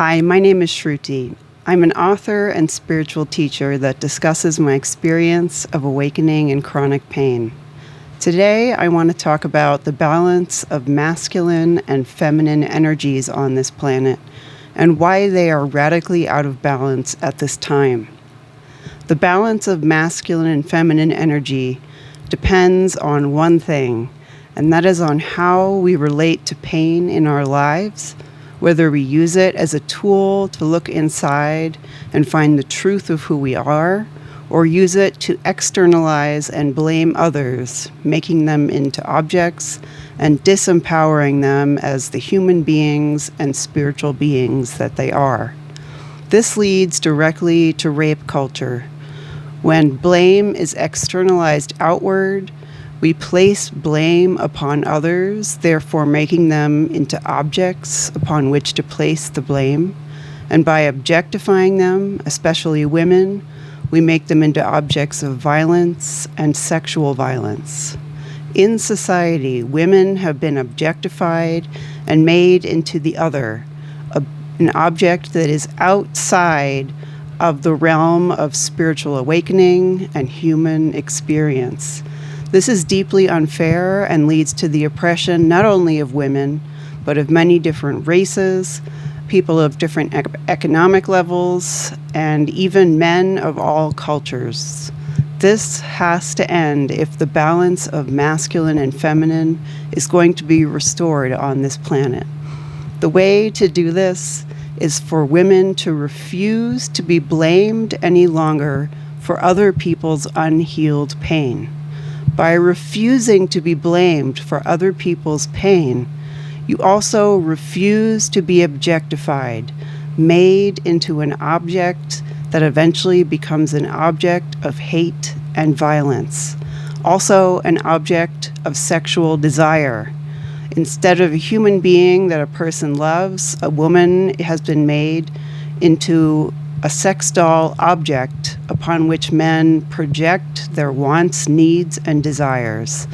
Hi, my name is Sruti. I'm an author and spiritual teacher that discusses my experience of awakening in chronic pain. Today, I want to talk about the balance of masculine and feminine energies on this planet and why they are radically out of balance at this time. The balance of masculine and feminine energy depends on one thing, and that is on how we relate to pain in our lives, whether we use it as a tool to look inside and find the truth of who we are, or use it to externalize and blame others, making them into objects and disempowering them as the human beings and spiritual beings that they are. This leads directly to rape culture. When blame is externalized outward, we place blame upon others, therefore making them into objects upon which to place the blame. And by objectifying them, especially women, we make them into objects of violence and sexual violence. In society, women have been objectified and made into the other, an object that is outside of the realm of spiritual awakening and human experience. This is deeply unfair and leads to the oppression not only of women, but of many different races, people of different economic levels, and even men of all cultures. This has to end if the balance of masculine and feminine is going to be restored on this planet. The way to do this is for women to refuse to be blamed any longer for other people's unhealed pain. By refusing to be blamed for other people's pain, you also refuse to be objectified, made into an object that eventually becomes an object of hate and violence, also an object of sexual desire. Instead of a human being that a person loves, a woman has been made into a sex doll object upon which men project their wants, needs, and desires.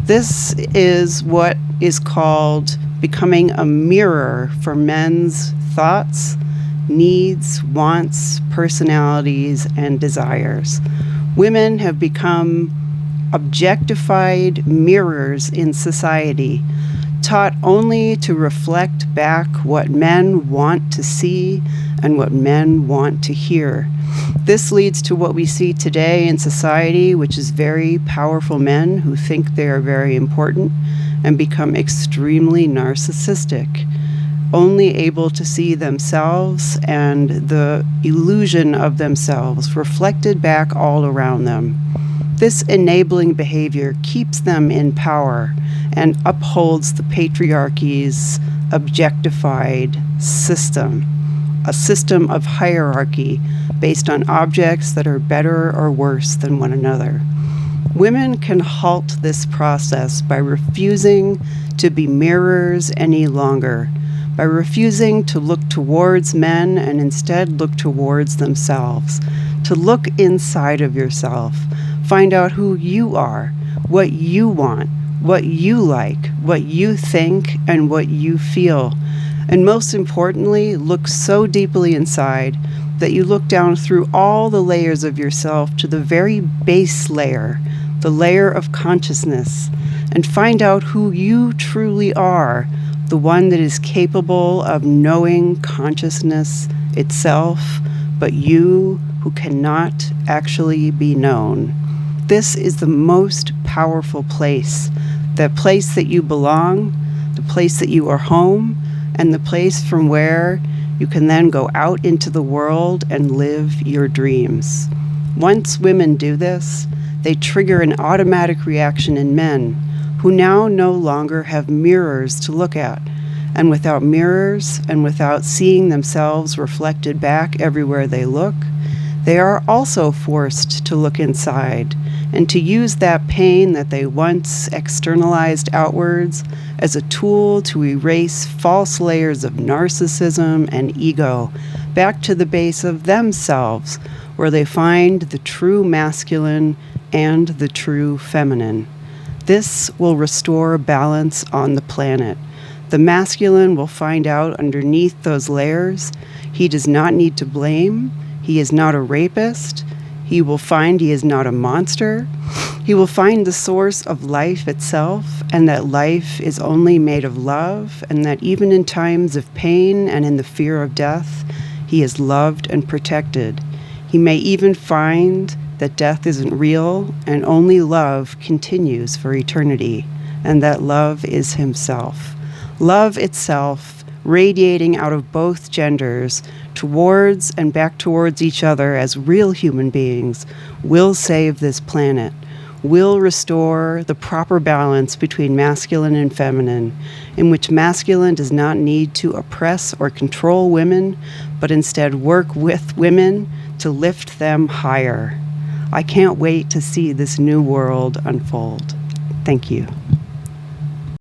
This is what is called becoming a mirror for men's thoughts, needs, wants, personalities, and desires. Women have become objectified mirrors in society, taught only to reflect back what men want to see and what men want to hear. This leads to what we see today in society, which is very powerful men who think they are very important and become extremely narcissistic, only able to see themselves and the illusion of themselves reflected back all around them. This enabling behavior keeps them in power and upholds the patriarchy's objectified system, a system of hierarchy based on objects that are better or worse than one another. Women can halt this process by refusing to be mirrors any longer, by refusing to look towards men and instead look towards themselves, to look inside of yourself, find out who you are, what you want, what you like, what you think, and what you feel. And most importantly, look so deeply inside that you look down through all the layers of yourself to the very base layer, the layer of consciousness, and find out who you truly are, the one that is capable of knowing consciousness itself, but you who cannot actually be known. This is the most powerful place, the place that you belong, the place that you are home, and the place from where you can then go out into the world and live your dreams. Once women do this, they trigger an automatic reaction in men who now no longer have mirrors to look at. And without mirrors and without seeing themselves reflected back everywhere they look, they are also forced to look inside and to use that pain that they once externalized outwards as a tool to erase false layers of narcissism and ego back to the base of themselves, where they find the true masculine and the true feminine. This will restore balance on the planet. The masculine will find out underneath those layers he does not need to blame. He is not a rapist. He will find he is not a monster. He will find the source of life itself, and that life is only made of love, and that even in times of pain and in the fear of death, he is loved and protected. He may even find that death isn't real, and only love continues for eternity, and that love is himself. Love itself, radiating out of both genders towards and back towards each other as real human beings, will save this planet, will restore the proper balance between masculine and feminine, in which masculine does not need to oppress or control women, but instead work with women to lift them higher. I can't wait to see this new world unfold. Thank you.